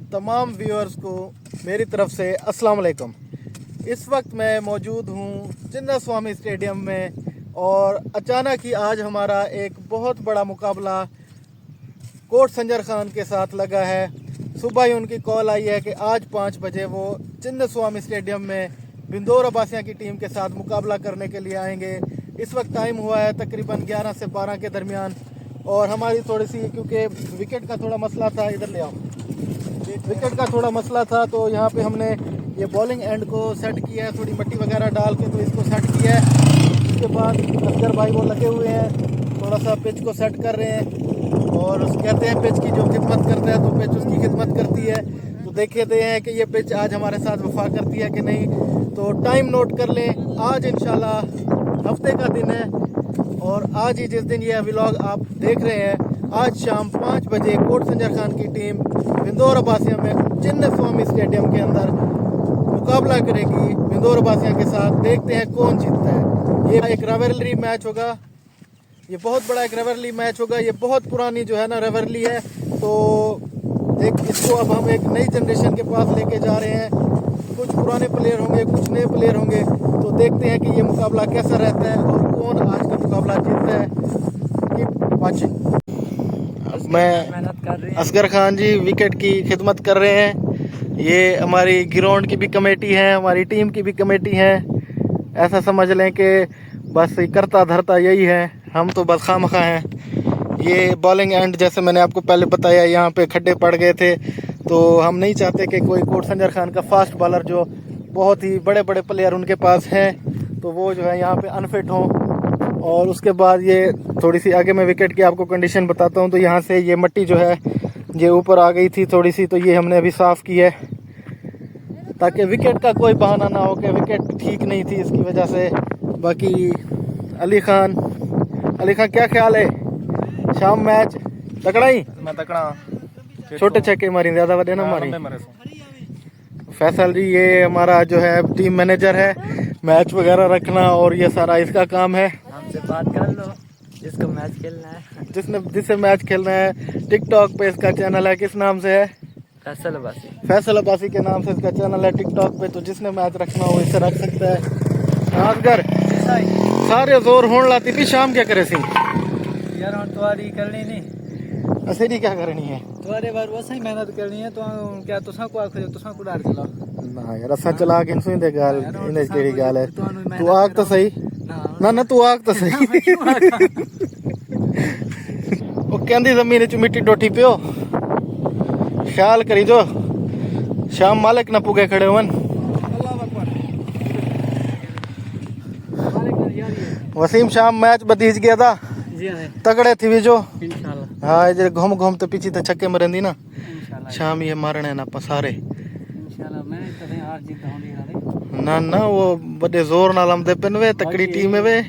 तमाम व्यूअर्स को मेरी तरफ से अस्सलाम वालेकुम। इस वक्त मैं मौजूद हूँ चिन्नास्वामी स्टेडियम में और अचानक ही आज हमारा एक बहुत बड़ा मुकाबला कोट संजर खान के साथ लगा है। सुबह ही उनकी कॉल आई है कि आज 5 बजे वो चिन्नास्वामी स्टेडियम में बिंदौर अब्बासिया की टीम के साथ मुकाबला करने के लिए आएंगे। इस वक्त टाइम हुआ है तकरीबन 11 से 12 के दरमियान और हमारी थोड़ी सी क्योंकि विकेट का थोड़ा मसला था, इधर ले आओ, विकेट का थोड़ा मसला था तो यहाँ पे हमने ये बॉलिंग एंड को सेट किया है, थोड़ी मिट्टी वगैरह डाल के तो इसको सेट किया है। उसके बाद असगर भाई वो लगे हुए हैं, थोड़ा सा पिच को सेट कर रहे हैं और कहते हैं पिच की जो खिदमत करता है तो पिच उसकी खिदमत करती है। तो देखते हैं कि ये पिच आज हमारे साथ वफा करती है कि नहीं। तो टाइम नोट कर लें, आज इंशाल्लाह हफ्ते का दिन है और आज ही जिस दिन ये व्लॉग आप देख रहे हैं, आज शाम 5 बजे कोट संजर खान की टीम बिंदौर अब्बासिया में चिन्नास्वामी स्टेडियम के अंदर मुकाबला करेगी बिंदौर अब्बासिया के साथ। देखते हैं कौन जीतता है। ये एक राइवलरी मैच होगा, ये बहुत बड़ा एक राइवलरी मैच होगा। ये बहुत पुरानी जो है ना राइवलरी है, तो इसको अब हम एक नई जनरेशन के पास लेके जा रहे हैं। कुछ पुराने प्लेयर होंगे, कुछ नए प्लेयर होंगे, तो देखते हैं कि ये मुकाबला कैसा रहता है और कौन आज का मुकाबला जीतता है। मैं असगर खान जी विकेट की खिदमत कर रहे हैं। ये हमारी ग्राउंड की भी कमेटी है, हमारी टीम की भी कमेटी है। ऐसा समझ लें कि बस करता धरता यही है, हम तो बस खामखा हैं। ये बॉलिंग एंड जैसे मैंने आपको पहले बताया, यहाँ पे खड्डे पड़ गए थे तो हम नहीं चाहते कि कोई कोट संजर खान का फास्ट बॉलर जो बहुत ही बड़े बड़े प्लेयर उनके पास हैं तो वो जो है यहाँ पे अनफिट हों। और उसके बाद ये थोड़ी सी आगे मैं विकेट की आपको कंडीशन बताता हूँ। तो यहाँ से ये मिट्टी जो है ये ऊपर आ गई थी थोड़ी सी, तो ये हमने अभी साफ़ की है ताकि विकेट का कोई बहाना ना हो कि विकेट ठीक नहीं थी इसकी वजह से। बाकी अली खान क्या ख्याल है? शाम मैच तकड़ा ही मैं तकड़ा छोटे छक्के मारी ज़्यादा बड़े ना मारी। फैसल जी ये हमारा जो है टीम मैनेजर है, मैच वगैरह रखना और ये सारा इसका काम है। हमसे बात कर लो, जिसको मैच खेलना है, जिससे मैच खेलना है। टिकटॉक पे इसका चैनल है, किस नाम से है? फैसल अब्बासी के नाम से इसका चैनल है टिकटॉक पे। तो जिसने मैच रखना हो इससे रख सकता है। आजगर सारे जोर होने लाती थी, शाम क्या करे सी यार हम तुम्हारी करनी नहीं, असेरी क्या करनी है तुम्हारे बार वो सही मेहनत करनी है। तो क्या तुसा को आखो तुसा को डाल चलाओ ना यार, असा चला के सुन दे गाल इने केड़ी गाल है। तू आग तो सही ना तू आग तो सही। वो कहंदी जमीन च मिट्टी डोटी पियो, ख्याल करी जो शाम मालिक ना पुगे खड़े होवन। वसीम शाम मैच बदीज गया था, तगड़े थी भी जो हाँ जे घूम घूम तो पीछे तो छक्के मरेंदी ना। शाम ये मारने ना सारे ना वो बड़े जोर नाल आमदे पिन वे, तकड़ी टीम है वे।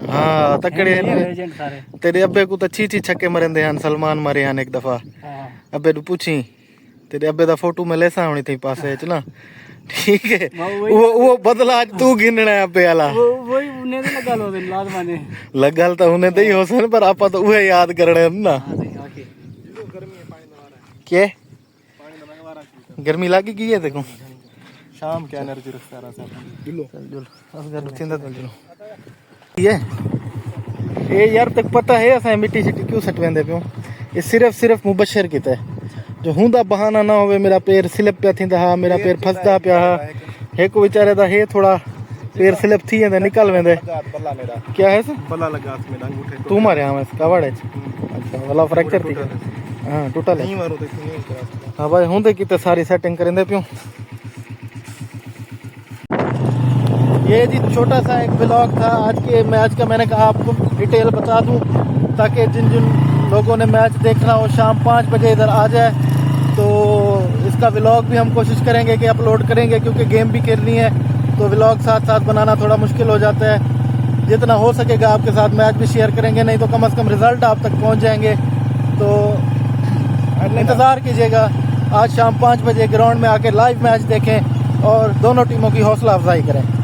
हाँ तकड़े तेरे अब्बे को तो छी छक्के मरेंदे हैं। सलमान मारे हैं एक दफा, अब्बे तू पूछी तेरे अब्बे दा फोटो में लेसा होनी थी पासे च ना, ठीक है। वो बदला आज तू गिनना है अब्बे वाला, वही उन्हें तो लगा लो लाद माने लगल तो उन्हें दई हो सन, पर आपा तो उहे याद करने ना। के गर्मी लागी की है देखो शाम क्या एनर्जी रखता रहा ये यार तक पता है असा मिट्टी शिट्टी क्यों सटवेंदे पियो। ये सिर्फ मुबशर किता है जो हुंदा बहाना ना होवे। मेरा पैर स्लिप पे थींदा हा, मेरा पैर फसदा पिया हा। एक बेचारे दा है थोड़ा पैर स्लिप थी वेंदे निकल वेंदे। क्या है बल्ला लगा मेरा अंगूठे तू मारे हम इस कवाड़े। अच्छा वाला फ्रैक्चर थी, हां टूटल नहीं मारो तो नहीं। हाँ भाई हुंदे किते सारी सेटिंग करेंदे पियो। ये जी छोटा सा एक ब्लॉग था आज के मैच का, मैंने कहा आपको डिटेल बता दूं ताकि जिन जिन लोगों ने मैच देखना हो शाम 5 बजे इधर आ जाए। तो इसका व्लॉग भी हम कोशिश करेंगे कि अपलोड करेंगे, क्योंकि गेम भी खेलनी है तो व्लॉग साथ साथ बनाना थोड़ा मुश्किल हो जाता है। जितना हो सकेगा आपके साथ मैच भी शेयर करेंगे, नहीं तो कम से कम रिजल्ट आप तक पहुंच जाएंगे। तो इंतज़ार कीजिएगा, आज शाम 5 बजे ग्राउंड में आके लाइव मैच देखें और दोनों टीमों की हौसला अफजाई करें।